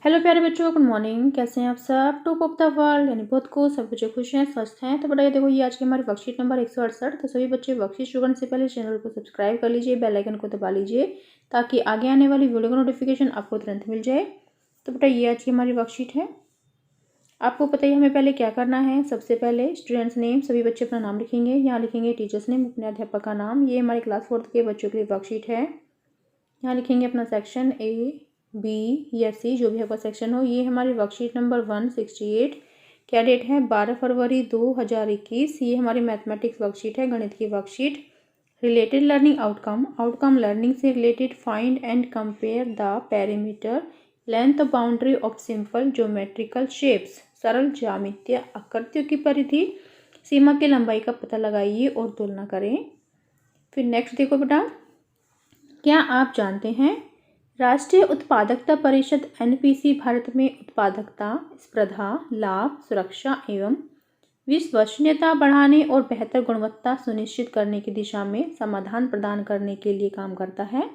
Hello प्यारे बच्चों, good morning. कैसे हैं आप सब? टॉप ऑफ द वर्ल्ड यानी बहुत को सब बच्चे खुश हैं, स्वस्थ हैं। तो बताइए, देखो ये आज की हमारी वर्कशीट नंबर 168। तो सभी बच्चे वर्कशीट शुरू करने से पहले चैनल को सब्सक्राइब कर लीजिए, बेल आइकन को दबा लीजिए ताकि आगे आने वाली वीडियो का नोटिफिकेशन आपको तुरंत मिल जाए। तो बेटा ये आज की हमारी वर्कशीट है। आपको पता ही हमें पहले क्या करना है। सबसे पहले स्टूडेंट्स नेम, सभी बच्चे अपना नाम लिखेंगे। यहाँ लिखेंगे टीचर्स नेम, अपने अध्यापक का नाम। ये हमारी क्लास 4 के बच्चों के लिए वर्कशीट है। यहाँ लिखेंगे अपना सेक्शन ए, बी या सी, जो भी आपका सेक्शन हो। ये हमारी वर्कशीट नंबर 168। क्या डेट है? 12 फरवरी 2021। ये हमारी मैथमेटिक्स वर्कशीट है, गणित की worksheet. Related learning outcome, outcome learning से related. Find and compare the perimeter, length boundary of simple geometrical shapes, सरल ज्यामितीय आकृतियों की परिधि, सीमा की लंबाई का पता लगाइए और तुलना करें। फिर नेक्स्ट देखो बेटा, क्या आप जानते हैं राष्ट्रीय उत्पादकता परिषद एनपीसी भारत में उत्पादकता, स्पर्धा, लाभ, सुरक्षा एवं विश्वसनीयता बढ़ाने और बेहतर गुणवत्ता सुनिश्चित करने की दिशा में समाधान प्रदान करने के लिए काम करता है।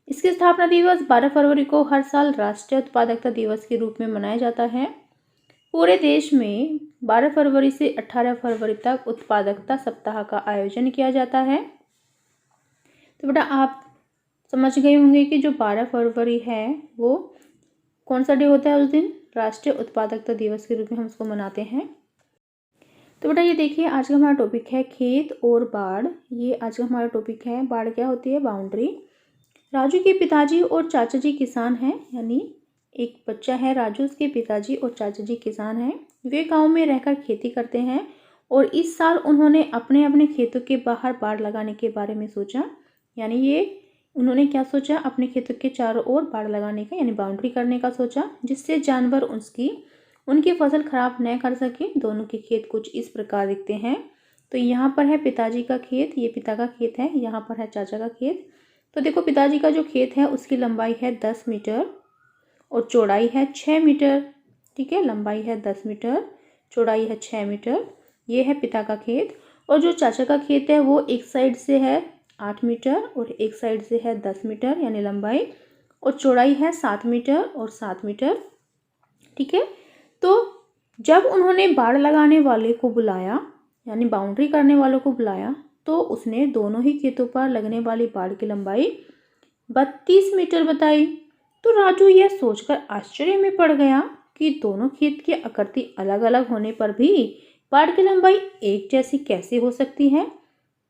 इसकी स्थापना दिवस 12 फरवरी को हर साल राष्ट्रीय उत्पादकता दिवस के रूप में मनाया जाता है। पूरे देश में 12 फरवरी से 18 फरवरी तक उत्पादकता सप्ताह का आयोजन किया जाता है। तो बेटा आप समझ गए होंगे कि जो 12 फरवरी है वो कौन सा डे होता है उस दिन? राष्ट्रीय उत्पादकता दिवस के रूप में हम उसको मनाते हैं। तो बेटा ये देखिए, आज का हमारा टॉपिक है खेत और बाढ़। ये आज का हमारा टॉपिक है। बाढ़ क्या होती है? बाउंड्री। राजू के पिताजी और चाचा जी किसान हैं, यानी एक बच्चा है राजू, उसके पिताजी और चाचा जी किसान हैं। वे गाँव में रहकर खेती करते हैं और इस साल उन्होंने अपने अपने खेतों के बाहर बाड़ लगाने के बारे में सोचा। यानी ये उन्होंने क्या सोचा? अपने खेतों के चारों ओर बाड़ लगाने का, यानी बाउंड्री करने का सोचा, जिससे जानवर उनकी फसल खराब न कर सके। दोनों के खेत कुछ इस प्रकार दिखते हैं। तो यहाँ पर है पिताजी का खेत, ये पिता का खेत है। यहाँ पर है चाचा का खेत। तो देखो पिताजी का जो खेत है उसकी लंबाई है 10 मीटर और चौड़ाई है 6 मीटर। ठीक है, लंबाई है 10 मीटर, चौड़ाई है 6 मीटर। ये है पिता का खेत। और जो चाचा का खेत है वो एक साइड से है 8 मीटर और एक साइड से है 10 मीटर, यानी लंबाई और चौड़ाई है 7 मीटर और 7 मीटर। ठीक है, तो जब उन्होंने बाड़ लगाने वाले को बुलाया, यानी बाउंड्री करने वालों को बुलाया, तो उसने दोनों ही खेतों पर लगने वाली बाड़ की लंबाई 32 मीटर बताई। तो राजू यह सोचकर आश्चर्य में पड़ गया कि दोनों खेत की आकृति अलग अलग होने पर भी बाड़ की लंबाई एक जैसी कैसे हो सकती है।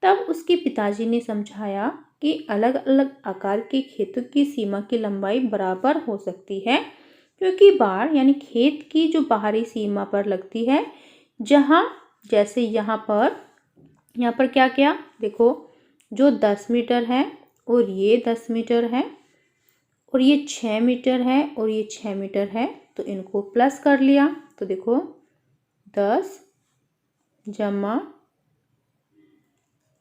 तब उसके पिताजी ने समझाया कि अलग अलग आकार के खेतों की सीमा की लंबाई बराबर हो सकती है, क्योंकि बाड़ यानी खेत की जो बाहरी सीमा पर लगती है, जहाँ जैसे यहाँ पर क्या क्या देखो, जो 10 मीटर है और ये 10 मीटर है और ये 6 मीटर है और ये 6 मीटर है, तो इनको प्लस कर लिया। तो देखो 10 जमा,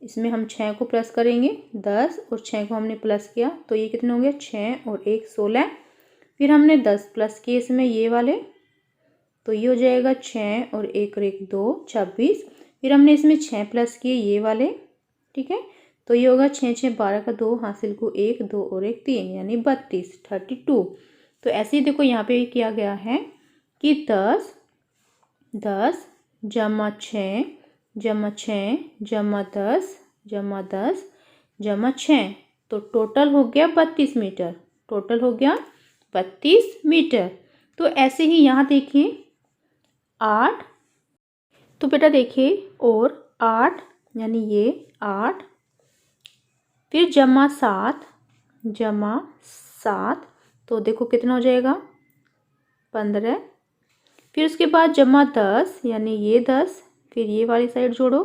इसमें हम 6 को प्लस करेंगे, 10 और 6 को हमने प्लस किया तो ये कितने हो गए? 6 और 1 16। फिर हमने 10 प्लस किए इसमें ये वाले, तो ये हो जाएगा 6 और 1 2 26। फिर हमने इसमें 6 प्लस किए ये वाले। ठीक है, तो ये होगा 6 6 12 का 2, हासिल को 1 2 और 1 3, यानी 32 32। तो ऐसे ही देखो यहाँ पे किया गया है कि 10 जमा 6 जमा 6 जमा 10 जमा 10 जमा 6, तो टोटल हो गया 32 मीटर। टोटल हो गया 32 मीटर। तो ऐसे ही यहाँ देखिए 8, तो बेटा देखिए और 8, यानी ये 8, फिर जमा 7, तो देखो कितना हो जाएगा? 15। फिर उसके बाद जमा 10, यानी ये 10, फिर ये वाली साइड जोड़ो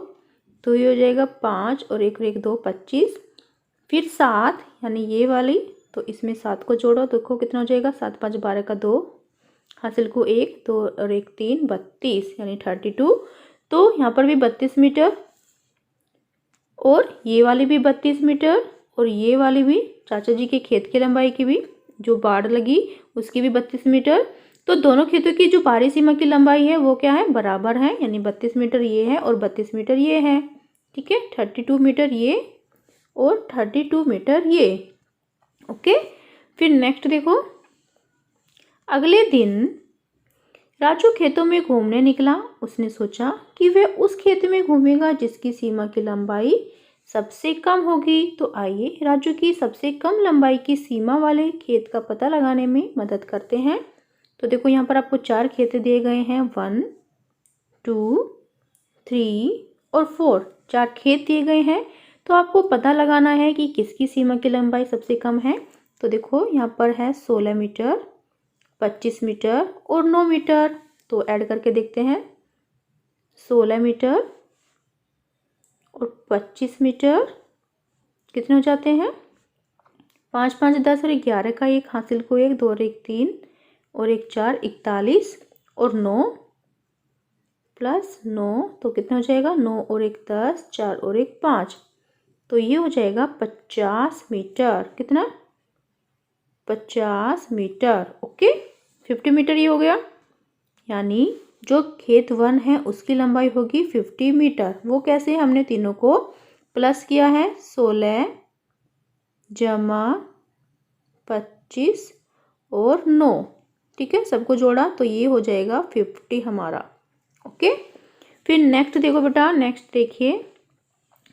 तो ये हो जाएगा 5 और 1 2 25। फिर 7, यानी ये वाली, तो इसमें 7 को जोड़ो, देखो कितना हो जाएगा? 7 5 12 का 2, हासिल को 1 2 और 1 3 32, यानी 32। तो यहाँ पर भी 32 मीटर और ये वाली भी 32 मीटर और ये वाली भी, चाचा जी के खेत की लंबाई की भी, जो बाड़ लगी उसकी भी 32 मीटर। तो दोनों खेतों की जो बाहरी सीमा की लंबाई है वो क्या है? बराबर है, यानी 32 मीटर ये है और 32 मीटर ये है। ठीक है, 32 मीटर ये और 32 मीटर ये। ओके, फिर नेक्स्ट देखो, अगले दिन राजू खेतों में घूमने निकला। उसने सोचा कि वह उस खेत में घूमेगा जिसकी सीमा की लंबाई सबसे कम होगी। तो आइए राजू की सबसे कम लंबाई की सीमा वाले खेत का पता लगाने में मदद करते हैं। तो देखो यहाँ पर आपको 4 खेत दिए गए हैं, 1, 2, 3 और 4, 4 खेत दिए गए हैं। तो आपको पता लगाना है कि किसकी सीमा की लंबाई सबसे कम है। तो देखो यहाँ पर है 16 मीटर, 25 मीटर और 9 मीटर। तो ऐड करके देखते हैं, 16 मीटर और 25 मीटर कितने हो जाते हैं, 5, 5, 10 और 11 का 1, हासिल को 1, 2 और 1 3 और 1 4, 41 और 9 प्लस 9 तो कितना हो जाएगा, 9 और 1 10, 4 और 1 5। तो ये हो जाएगा 50 मीटर। कितना, 50 मीटर। ओके, 50 मीटर ये हो गया। यानी जो खेत 1 है उसकी लंबाई होगी 50 मीटर। वो कैसे, हमने तीनों को प्लस किया है, 16 जमा 25 और 9, ठीक है, सबको जोड़ा तो ये हो जाएगा 50 हमारा। ओके, फिर नेक्स्ट देखो बेटा, नेक्स्ट देखिए,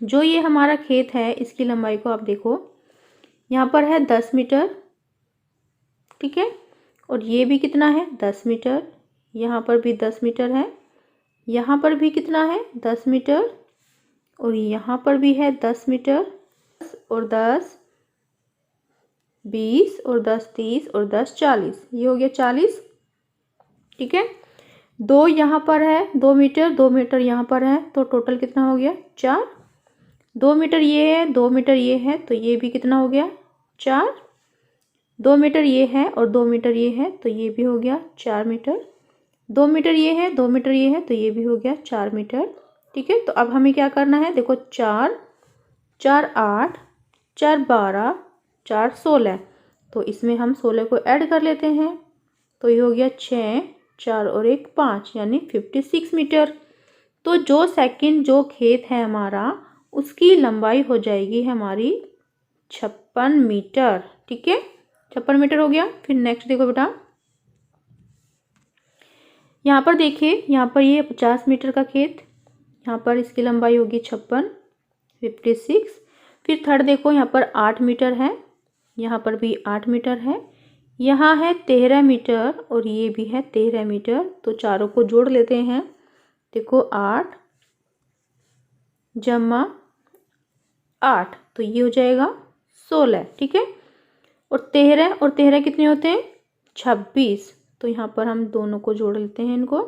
जो ये हमारा खेत है इसकी लंबाई को आप देखो, यहाँ पर है 10 मीटर, ठीक है, और ये भी कितना है, 10 मीटर, यहाँ पर भी 10 मीटर है, यहाँ पर भी कितना है, 10 मीटर, और यहाँ पर भी है 10 मीटर, और 10 20 और 10 30 और 10 40, ये हो गया 40, ठीक है। 2 यहाँ पर है, 2 मीटर, 2 मीटर यहाँ पर है, तो टोटल कितना हो गया, 4। 2 मीटर ये है, 2 मीटर ये है, तो ये भी कितना हो गया, 4। 2 मीटर ये है और 2 मीटर ये है, तो ये भी हो गया 4 मीटर। 2 मीटर ये है, 2 मीटर ये है, तो ये भी हो गया 4 मीटर, ठीक है। तो अब हमें क्या करना है, देखो 4 4 8 4 12 4 16, तो इसमें हम 16 को ऐड कर लेते हैं, तो ये हो गया 6 4 और 1 5, यानी 56 मीटर। तो जो सेकंड जो खेत है हमारा उसकी लंबाई हो जाएगी हमारी 56 मीटर, ठीक है, 56 मीटर हो गया। फिर नेक्स्ट देखो बेटा, यहाँ पर देखिए, यहाँ पर ये 50 मीटर का खेत, यहाँ पर इसकी लंबाई होगी 56, 56। फिर थर्ड देखो, यहाँ पर 8 मीटर है, यहाँ पर भी 8 मीटर है, यहाँ है 13 मीटर और ये भी है 13 मीटर। तो चारों को जोड़ लेते हैं, देखो 8 जमा 8, तो ये हो जाएगा 16, ठीक है। और 13 कितने होते हैं, 26, तो यहाँ पर हम दोनों को जोड़ लेते हैं इनको,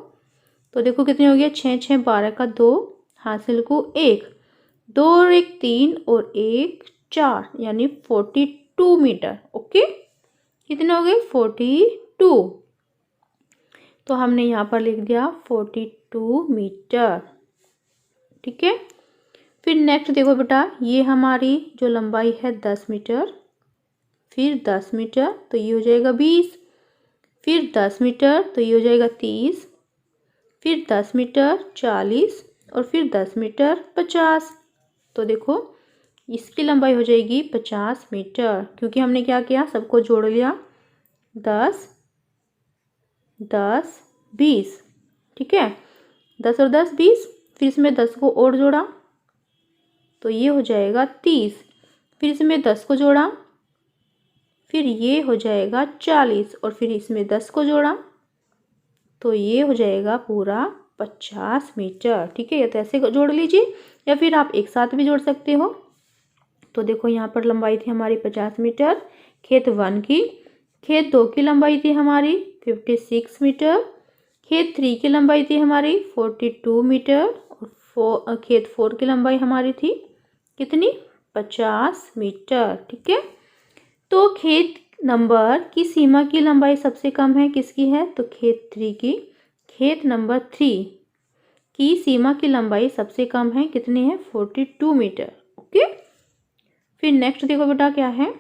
तो देखो कितने हो गया, 6 6 12 का 2, हासिल को 1, 2 और 1 3 और 1 4, यानी 42 मीटर। ओके, कितने हो गए, 42, तो हमने यहाँ पर लिख दिया 42 मीटर, ठीक है। फिर नेक्स्ट देखो बेटा, ये हमारी जो लंबाई है 10 मीटर, फिर 10 मीटर, तो ये हो जाएगा 20, फिर 10 मीटर, तो ये हो जाएगा 30, फिर 10 मीटर 40 और फिर 10 मीटर 50। तो देखो इसकी लंबाई हो जाएगी 50 मीटर, क्योंकि हमने क्या किया, सबको जोड़ लिया, 10 10 20, ठीक है, 10 और 10 20, फिर इसमें 10 को और जोड़ा, तो ये हो जाएगा 30, फिर इसमें 10 को जोड़ा, फिर ये हो जाएगा 40 और फिर इसमें 10 को जोड़ा, तो ये हो जाएगा पूरा 50 मीटर, ठीक है। या तो ऐसे जोड़ लीजिए या फिर आप एक साथ भी जोड़ सकते हो। तो देखो यहाँ पर लंबाई थी हमारी 50 मीटर खेत 1 की, खेत 2 की लंबाई थी हमारी 56 मीटर, खेत 3 की लंबाई थी हमारी 42 मीटर, और खेत 4 की लंबाई हमारी थी कितनी, 50 मीटर, ठीक है। तो खेत नंबर की सीमा की लंबाई सबसे कम है, किसकी है, तो खेत 3 की। खेत नंबर 3 की सीमा की लंबाई सबसे कम है, कितनी है, 42 मीटर। ओके, फिर नेक्स्ट देखो बेटा क्या है,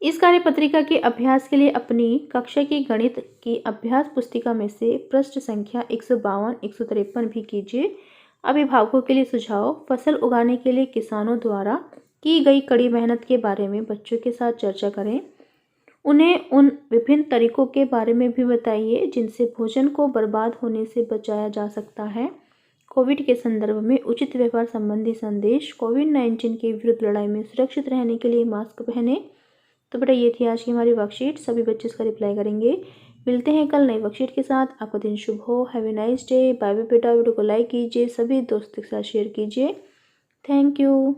इस कार्य पत्रिका के अभ्यास के लिए अपनी कक्षा की गणित की अभ्यास पुस्तिका में से पृष्ठ संख्या 152 153 भी कीजिए। अभिभावकों के लिए सुझाव, फसल उगाने के लिए किसानों द्वारा की गई कड़ी मेहनत के बारे में बच्चों के साथ चर्चा करें। उन्हें उन विभिन्न तरीकों के बारे में भी बताइए जिनसे भोजन को बर्बाद होने से बचाया जा सकता है। कोविड के संदर्भ में उचित व्यवहार संबंधी संदेश। कोविड-19 के विरुद्ध लड़ाई में सुरक्षित रहने के लिए मास्क पहने। तो बेटा ये थी आज की हमारी वर्कशीट। सभी बच्चे इसका रिप्लाई करेंगे। मिलते हैं कल नई वर्कशीट के साथ। आपका दिन शुभ हो। Have a nice day. Bye bye बेटा। वीडियो को लाइक कीजिए, सभी दोस्तों के साथ शेयर कीजिए। Thank you.